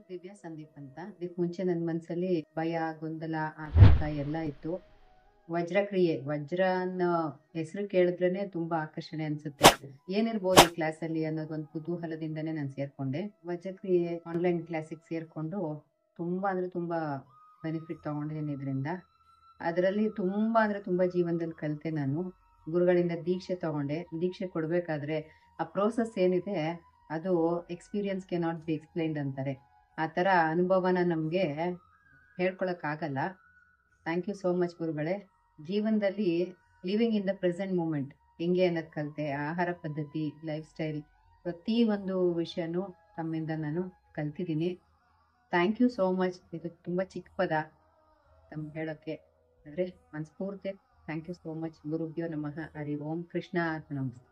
ದಿವ್ಯಾ ಸಂದೀಪ್ ಅಂತ. ಇದಕ್ ಮುಂಚೆ ನನ್ನ ಮನ್ಸಲ್ಲಿ ಭಯ, ಗೊಂದಲ, ಆತಂಕ ಎಲ್ಲ ಇತ್ತು. ವಜ್ರಕ್ರಿಯೆ, ವಜ್ರ ಅನ್ನೋ ಹೆಸರು ಕೇಳಿದ್ರೇನೆ ತುಂಬಾ ಆಕರ್ಷಣೆ ಅನ್ಸುತ್ತೆ. ಏನಿರ್ಬೋದು ಈ ಕ್ಲಾಸಲ್ಲಿ ಅನ್ನೋದು ಒಂದು ಕುತೂಹಲದಿಂದನೇ ನಾನು ಸೇರ್ಕೊಂಡೆ. ವಜ್ರಕ್ರಿಯೆ ಆನ್ಲೈನ್ ಕ್ಲಾಸಿಗೆ ಸೇರ್ಕೊಂಡು ತುಂಬಾ ಅಂದ್ರೆ ತುಂಬಾ ಬೆನಿಫಿಟ್ ತಗೊಂಡಿದ್ದೀನಿ ಇದರಿಂದ. ಅದರಲ್ಲಿ ತುಂಬಾ ಅಂದ್ರೆ ತುಂಬಾ ಜೀವನದಲ್ಲಿ ಕಲಿತೆ ನಾನು. ಗುರುಗಳಿಂದ ದೀಕ್ಷೆ ತಗೊಂಡೆ. ದೀಕ್ಷೆ ಕೊಡ್ಬೇಕಾದ್ರೆ ಆ ಪ್ರೋಸೆಸ್ ಏನಿದೆ ಅದು experience can not be explained ಅಂತಾರೆ. ಆ ಥರ ಅನುಭವನ ನಮಗೆ ಹೇಳ್ಕೊಳಕ್ಕಾಗಲ್ಲ. ಥ್ಯಾಂಕ್ ಯು ಸೋ ಮಚ್ ಗುರುಗಳೇ. ಜೀವನದಲ್ಲಿ living in the present moment ಹೆಂಗೆ ಅನ್ನೋದು ಕಲಿತೆ. ಆಹಾರ ಪದ್ಧತಿ, ಲೈಫ್ ಸ್ಟೈಲ್, ಪ್ರತಿ ಒಂದು ವಿಷಯನೂ ತಮ್ಮಿಂದ ನಾನು ಕಲ್ತಿದ್ದೀನಿ. Thank you so much. ಇದು ತುಂಬ ಚಿಕ್ಕ ಪದ ತಮ್ಗೆ ಹೇಳೋಕ್ಕೆ, ಆದರೆ ಮನಸ್ಫೂರ್ತಿ ಥ್ಯಾಂಕ್ ಯು ಸೋ ಮಚ್. ಗುರುಭ್ಯೋ ನಮಃ. ಹರಿ ಓಂ. ಕೃಷ್ಣ ಅರ್ಪಣಮಸ್ತು.